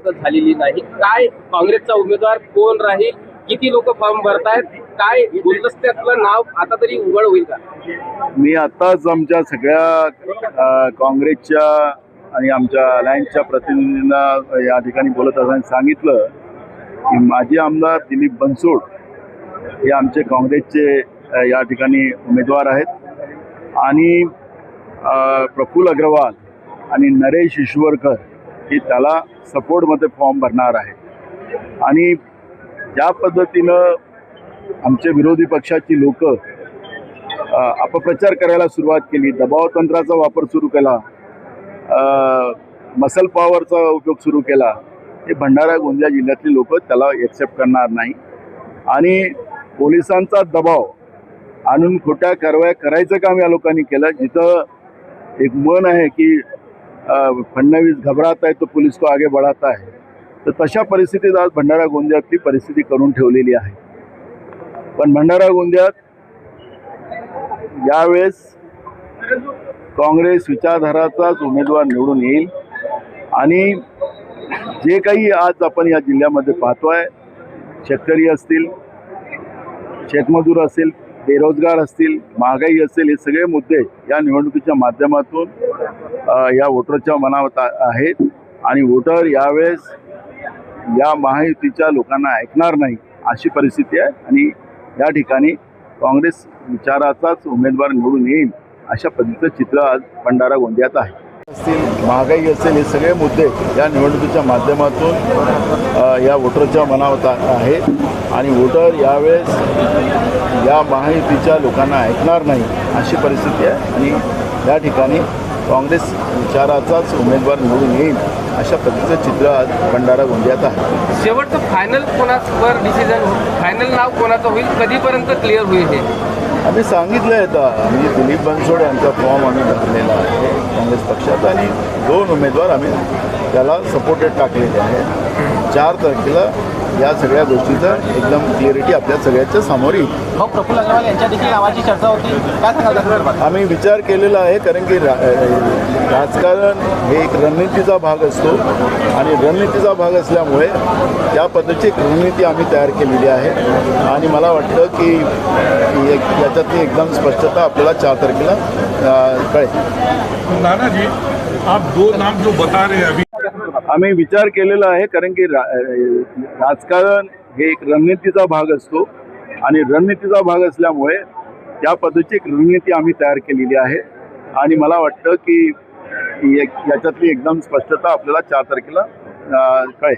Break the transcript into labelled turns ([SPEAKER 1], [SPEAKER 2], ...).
[SPEAKER 1] झालेली नाही। काय काँग्रेसचा उमेदवार कोण राहील, किती लोक फॉर्म भरतायत, काय गुलदस्त्यातलं नाव आता तरी उघड होईल का?
[SPEAKER 2] मी आताच आमच्या सगळ्या काँग्रेसच्या आणि आमच्या अलायन्सच्या प्रतिनिधींना या ठिकाणी बोलत असताना सांगितलं की माजी आमदार दिलीप बनसोड हे आमचे काँग्रेसचे या ठिकाणी उमेदवार आहेत आणि प्रफुल्ल अग्रवाल आणि नरेश ईश्वरकर हे त्याला सपोर्टमध्ये फॉर्म भरणार आहेत। आणि ज्या पद्धतीनं आमचे विरोधी पक्षाची लोक अपप्रचार करायला सुरुवात केली, दबाव तंत्राचा वापर सुरू केला, मसल पॉवरचा उपयोग सुरू केला, हे भंडारा गोंदिया जिल्ह्यातली लोक त्याला एक्सेप्ट करणार नाही। आणि पोलिसांचा दबाव आणून खोट्या कारवाया करायचं काम या लोकांनी केलं। जिथं एक मन आहे की फडणवीस घबराता है तो पुलिस को आगे बढ़ाता है, तर तशा परिस्थितीत आज भंडारा गोंदियातली परिस्थिती करून ठेवलेली आहे। पण भंडारा गोंदियात यावेळेस काँग्रेस विचारधाराचाच उमेदवार निवडून येईल। आणि जे काही आज आपण या जिल्ह्यामध्ये पाहतोय, शेतकरी असतील, शेतमजूर असतील, बेरोजगार असतील, महागाई असेल, हे सगळे मुद्दे या निवडणुकीच्या माध्यमातून या वोटरच्या मनावर आहेत। आणि वोटर यावेळेस या महायुतीच्या लोकांना ऐकणार नाही अशी परिस्थिती आहे। आणि या ठिकाणी काँग्रेस विचाराचाच उमेदवार निवडून येईल अशा पद्धतीचं चित्र आज भंडारा गोंदियात आहे। असतील, महागाई असेल, हे सगळे मुद्दे या निवडणुकीच्या माध्यमातून या वोटरच्या मनावर आहेत। आणि वोटर यावेळेस या महायुतीच्या लोकांना ऐकणार नाही अशी परिस्थिती आहे। आणि या ठिकाणी काँग्रेस विचाराचाच उमेदवार निवडून येईल अशा पद्धतीचं चित्र आज भंडारा गोंदियात आहे।
[SPEAKER 1] शेवटचं फायनल कोणावर डिसिजन, फायनल नाव कोणाचं होईल, कधीपर्यंत क्लिअर होईल हे
[SPEAKER 2] आम्ही सांगितलं आहे। आता आम्ही दिलीप बनसोड यांचा फॉर्म आम्ही भरलेला आहे काँग्रेस पक्षात आणि 2 उमेदवार आम्ही त्याला सपोर्टेड टाकलेले आहे। 4 तारखेला या सगळ्या गोष्टीचं एकदम क्लिअरिटी आपल्या सगळ्याच्या समोर येईल।
[SPEAKER 1] प्रफुल्ल अग्रवाल यांच्या देखील नावाची चर्चा होती, काय सांगाल?
[SPEAKER 2] आम्ही विचार केलेला आहे, कारण की राजकारण हे एक रणनीतीचा भाग असतो आणि रणनीतीचा भाग असल्यामुळे त्या पद्धतीची एक रणनीती आम्ही तयार केलेली आहे। आणि मला वाटतं की याच्यातली एकदम स्पष्टता आपल्याला 4 तारखेला कळेल।
[SPEAKER 3] नाना जी, आप 2 नाम जो बता रहे हैं अभी,
[SPEAKER 2] आम्ही विचार केलेला आहे, कारण की राजकारण हे एक रणनीतीचा भाग असतो आणि रणनीतीचा भाग असल्यामुळे त्या पद्धतीची एक रणनीती आम्ही तयार केलेली आहे। आणि मला वाटतं की याच्यातली एकदम स्पष्टता आपल्याला 4 तारखेला कळेल।